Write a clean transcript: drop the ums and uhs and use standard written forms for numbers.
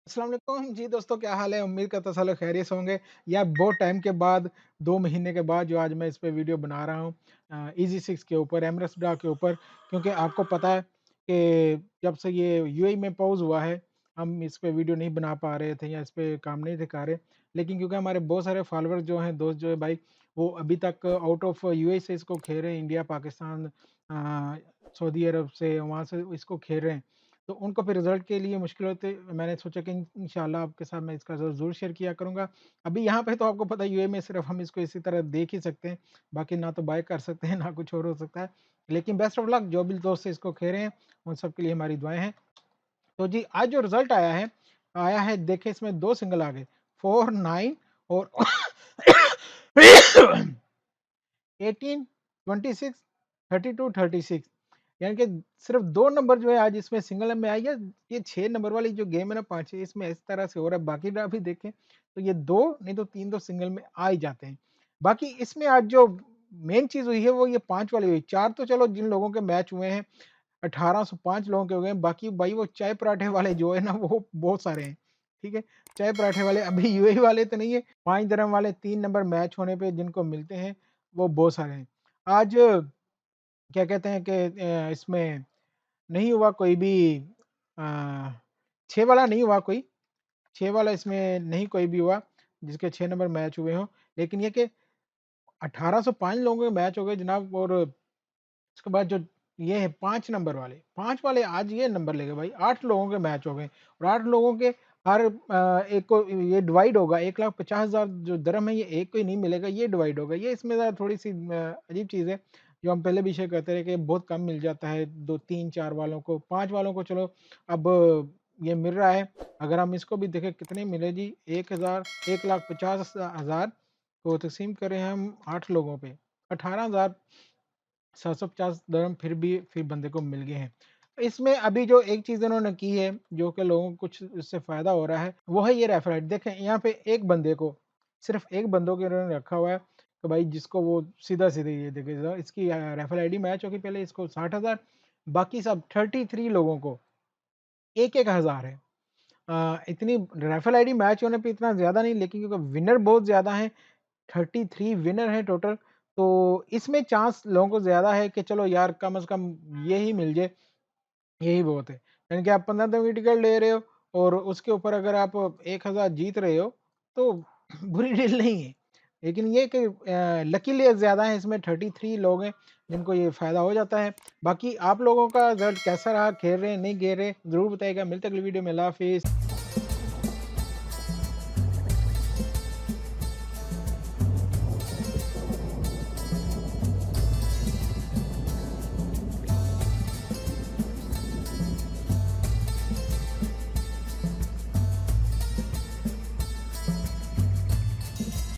अस्सलाम वालेकुम जी दोस्तों, क्या हाल है? उम्मीद करता सब लोग खैरियत से होंगे। या बहुत टाइम के बाद 2 महीने के बाद जो आज मैं इस पे वीडियो बना रहा हूँ ईज़ी 6 के ऊपर, एमरेस्ट ड्रा के ऊपर। क्योंकि आपको पता है कि जब से ये यूएई में पॉज़ हुआ है, हम इस पे वीडियो नहीं बना पा रहे थे या इस पे काम नहीं दिखा रहे। लेकिन क्योंकि हमारे बहुत सारे फॉलोअर्स जो हैं, दोस्त जो है भाई, वो अभी तक आउट ऑफ यूएई से इसको खेल रहे हैं, इंडिया, पाकिस्तान, सऊदी अरब से, वहाँ से इसको खेल रहे हैं। तो उनको फिर रिज़ल्ट के लिए मुश्किल होते, मैंने सोचा कि इंशाल्लाह आपके साथ मैं इसका ज़रूर शेयर किया करूँगा। अभी यहाँ पे तो आपको पता है यूएई में सिर्फ़ हम इसको इसी तरह देख ही सकते हैं, बाकी ना तो बाय कर सकते हैं, ना कुछ और हो सकता है। लेकिन बेस्ट ऑफ लक, जो भी दोस्त इसको खेल रहे हैं, उन सब के लिए हमारी दुआएँ हैं। तो जी, आज जो रिज़ल्ट आया है, देखिए इसमें 2 सिंगल आ गए, 4, 9 और 18, 26, 32, 36, यानी कि सिर्फ़ 2 नंबर जो है आज इसमें सिंगल में आई है। ये 6 नंबर वाली जो गेम है ना, 5-6, इसमें इस तरह से हो रहा है। बाकी ड्रा भी देखें तो ये 2 नहीं तो 3 तो सिंगल में आ ही जाते हैं। बाकी इसमें आज जो मेन चीज़ हुई है वो ये 5 वाली हुई। 4 तो चलो जिन लोगों के मैच हुए हैं, 1805 लोगों के हो गए हैं। बाकी भाई वो चाय पराठे वाले जो है ना, वो बहुत सारे हैं, ठीक है? चाय पराठे वाले अभी यूएई वाले तो नहीं है, 5 दिरहम वाले 3 नंबर मैच होने पे जिनको मिलते हैं, वो बहुत सारे हैं। आज क्या कहते हैं कि इसमें नहीं हुआ कोई भी, अ, 6 वाला नहीं हुआ कोई, 6 वाला इसमें नहीं कोई भी हुआ, जिसके 6 नंबर मैच हुए हों। लेकिन ये कि 1805 लोगों के मैच हो गए जनाब। और उसके बाद जो ये है 5 नंबर वाले, 5 वाले आज ये नंबर ले गए भाई, 8 लोगों के मैच हो गए और 8 लोगों के हर एक को ये डिवाइड होगा, 1,50,000 जो दिरहम है, ये एक को ही नहीं मिलेगा, ये डिवाइड होगा। ये इसमें ज़रा थोड़ी-सी अजीब चीज़ है, जो हम पहले भी शेयर करते रहे कि बहुत कम मिल जाता है 2, 3, 4 वालों को, 5 वालों को चलो अब ये मिल रहा है। अगर हम इसको भी देखें कितने मिले जी, 1,50,000 को तक़सीम करें हम 8 लोगों पे, 18,750 दिरहम फिर बंदे को मिल गए हैं। इसमें अभी जो एक चीज़ इन्होंने की है, जो कि लोगों को कुछ इससे फ़ायदा हो रहा है, वो है ये रेफर राइट। देखें यहाँ पे एक बंदे को, सिर्फ़ एक बंदों को इन्होंने रखा हुआ है, तो भाई जिसको वो सीधा-सीधा ये देखिए ज़रा इसकी रेफर आईडी मैच होगी, पहले इसको 60,000, बाकी सब 33 लोगों को 1-1 हज़ार है। इतनी रेफर आईडी मैच होने पे इतना ज़्यादा नहीं, लेकिन क्योंकि विनर बहुत ज़्यादा हैं, 33 विनर हैं टोटल, तो इसमें चांस लोगों को ज़्यादा है कि चलो यार कम से कम ये ही मिल जाए, यही बहुत है। यानी कि आप 15 दिन की टिकट ले रहे हो और उसके ऊपर अगर आप 1000 जीत रहे हो, तो बुरी डील नहीं है। लेकिन ये कि लकीली ज़्यादा है, इसमें 33 लोग हैं जिनको ये फ़ायदा हो जाता है। बाकी आप लोगों का रिज़ल्ट कैसा रहा? खेल रहे हैं, नहीं खेल रहे? ज़रूर बताइएगा। मिलते हैं अगली वीडियो में। अल्लाह हाफ़िज़।